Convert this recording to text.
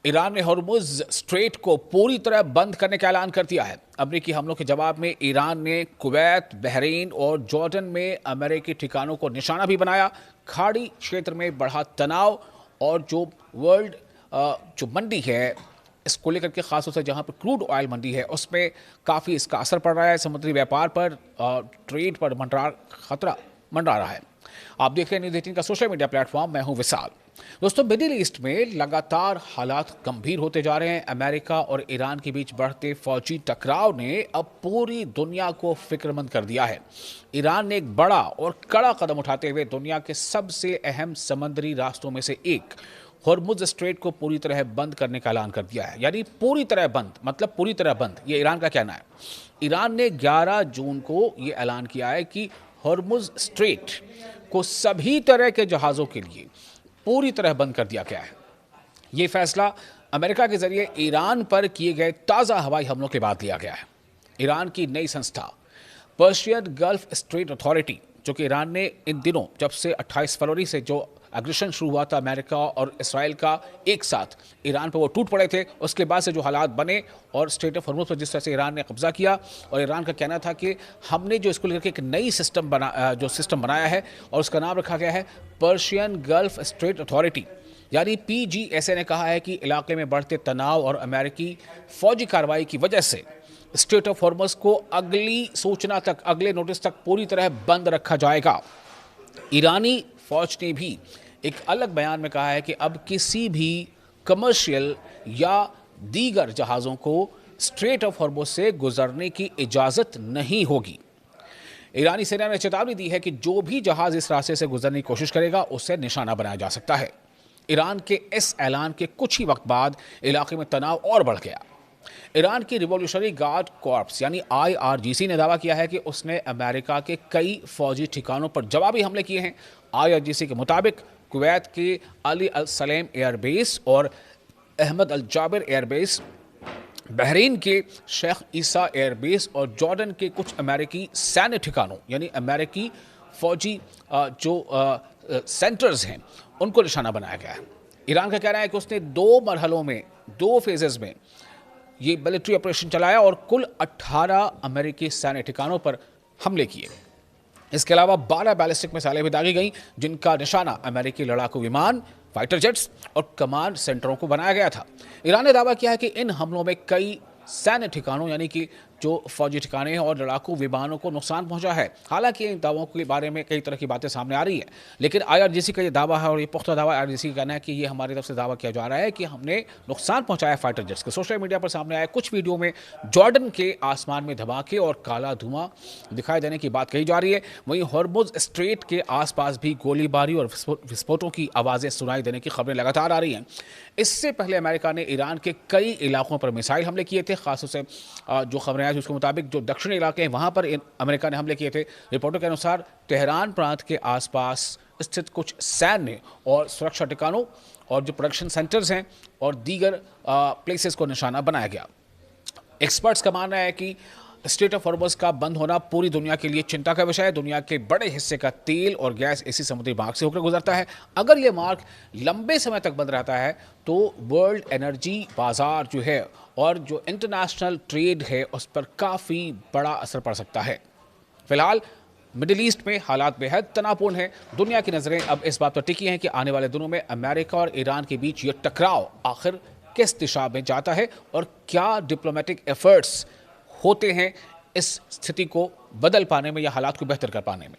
Iran ने Hormuz straight को पूरी तरह बंद करने का ऐलान कर दिया है। अमेरिकी हमलों के जवाब में ईरान ने कुवैत, बहरीन और जॉर्डन में अमेरिकी ठिकानों को निशाना भी बनाया। खाड़ी क्षेत्र में बढ़ा तनाव और जो मंडी है इसको लेकर के खासतौर से जहां पर क्रूड ऑयल मंडी है उसमें काफ़ी इसका असर पड़ रहा है। समुद्री व्यापार पर, ट्रेड पर खतरा मंडरा रहा है। आप देख रहे हैं न्यूज़ 18 का सोशल मीडिया प्लेटफॉर्म। मैं हूं विशाल। दोस्तों, मिडिल ईस्ट में लगातार हालात गंभीर होते जा रहे हैं। अमेरिका और ईरान के बीच बढ़ते फौजी टकराव ने अब पूरी दुनिया को फिक्रमंद कर दिया है। ईरान ने एक बड़ा और कड़ा कदम उठाते हुए दुनिया के सबसे अहम समुद्री रास्तों में से एक हॉर्मुज़ स्ट्रेट को पूरी तरह बंद करने का ऐलान कर दिया है। यानी पूरी तरह बंद, मतलब पूरी तरह बंद, ये ईरान का कहना है। ईरान ने 11 जून को ये ऐलान किया है कि हॉर्मुज़ स्ट्रेट को सभी तरह के जहाज़ों के लिए पूरी तरह बंद कर दिया गया है। ये फैसला अमेरिका के जरिए ईरान पर किए गए ताज़ा हवाई हमलों के बाद लिया गया है। ईरान की नई संस्था पर्शियन गल्फ स्ट्रेट अथॉरिटी, जो कि ईरान ने इन दिनों, जब से 28 फरवरी से जो एग्रेशन शुरू हुआ था अमेरिका और इसराइल का एक साथ, ईरान पर वो टूट पड़े थे। उसके बाद से जो हालात बने और स्ट्रेट ऑफ हॉर्मुज़ पर जिस तरह से ईरान ने कब्जा किया, और ईरान का कहना था कि हमने जो इसको लेकर एक नई सिस्टम बनाया है और उसका नाम रखा गया है पर्शियन गल्फ स्ट्रेट अथॉरिटी, यानी PGSA, ने कहा है कि इलाके में बढ़ते तनाव और अमेरिकी फौजी कार्रवाई की वजह से स्ट्रेट ऑफ हॉर्मुज़ को अगली सूचना तक, अगले नोटिस तक पूरी तरह बंद रखा जाएगा। ईरानी फौज ने भी एक अलग बयान में कहा है कि अब किसी भी कमर्शियल या दीगर जहाज़ों को स्ट्रेट ऑफ हॉर्मुज़ से गुजरने की इजाज़त नहीं होगी। ईरानी सेना ने चेतावनी दी है कि जो भी जहाज़ इस रास्ते से गुजरने की कोशिश करेगा उसे निशाना बनाया जा सकता है। ईरान के इस ऐलान के कुछ ही वक्त बाद इलाके में तनाव और बढ़ गया। ईरान की रिवॉल्यूशनरी गार्ड कॉर्प्स यानी IRGC ने दावा किया है कि उसने अमेरिका के कई फौजी ठिकानों पर जवाबी हमले किए हैं। IRGC के मुताबिक कुवैत के अली अल सलेम एयरबेस और अहमद अल जाबिर एयरबेस, बहरीन के शेख ईसा एयरबेस और जॉर्डन के कुछ अमेरिकी सैन्य ठिकानों यानी अमेरिकी फौजी सेंटर्स हैं, उनको निशाना बनाया गया है। ईरान का कहना है कि उसने 2 मरहलों में, 2 फेजेस में ये मिलिट्री ऑपरेशन चलाया और कुल 18 अमेरिकी सैन्य ठिकानों पर हमले किए। इसके अलावा 12 बैलिस्टिक मिसाइलें भी दागी गईं, जिनका निशाना अमेरिकी लड़ाकू विमान, फाइटर जेट्स और कमांड सेंटरों को बनाया गया था। ईरान ने दावा किया है कि इन हमलों में कई सैन्य ठिकानों यानी कि जो फौजी ठिकाने हैं और लड़ाकू विमानों को नुकसान पहुंचा है। हालांकि इन दावों के बारे में कई तरह की बातें सामने आ रही है, लेकिन IRGC का ये दावा है और ये पुख्ता दावा IRGC का कहना है कि ये हमारी तरफ से दावा किया जा रहा है कि हमने नुकसान पहुंचाया फाइटर जेट्स के। सोशल मीडिया पर सामने आया कुछ वीडियो में जॉर्डन के आसमान में धमाके और काला धुआं दिखाई देने की बात कही जा रही है। वहीं हॉर्मुज़ स्ट्रेट के आसपास भी गोलीबारी और विस्फोटों की आवाज़ें सुनाई देने की खबरें लगातार आ रही हैं। इससे पहले अमेरिका ने ईरान के कई इलाकों पर मिसाइल हमले किए थे। खासतौर से जो खबरें आई उसके मुताबिक जो दक्षिणी इलाके हैं वहाँ पर अमेरिका ने हमले किए थे। रिपोर्टों के अनुसार तेहरान प्रांत के आसपास स्थित कुछ सैन्य और सुरक्षा ठिकानों और जो प्रोडक्शन सेंटर्स हैं और दीगर प्लेसेस को निशाना बनाया गया। एक्सपर्ट्स का मानना है कि स्ट्रेट ऑफ हॉर्मुज़ का बंद होना पूरी दुनिया के लिए चिंता का विषय है। दुनिया के बड़े हिस्से का तेल और गैस इसी समुद्री मार्ग से होकर गुजरता है। अगर ये मार्ग लंबे समय तक बंद रहता है तो वर्ल्ड एनर्जी बाजार जो है और जो इंटरनेशनल ट्रेड है उस पर काफ़ी बड़ा असर पड़ सकता है। फिलहाल मिडिल ईस्ट में हालात बेहद तनावपूर्ण हैं। दुनिया की नज़रें अब इस बात पर टिकी हैं कि आने वाले दिनों में अमेरिका और ईरान के बीच ये टकराव आखिर किस दिशा में जाता है और क्या डिप्लोमेटिक एफर्ट्स होते हैं इस स्थिति को बदल पाने में या हालात को बेहतर कर पाने में।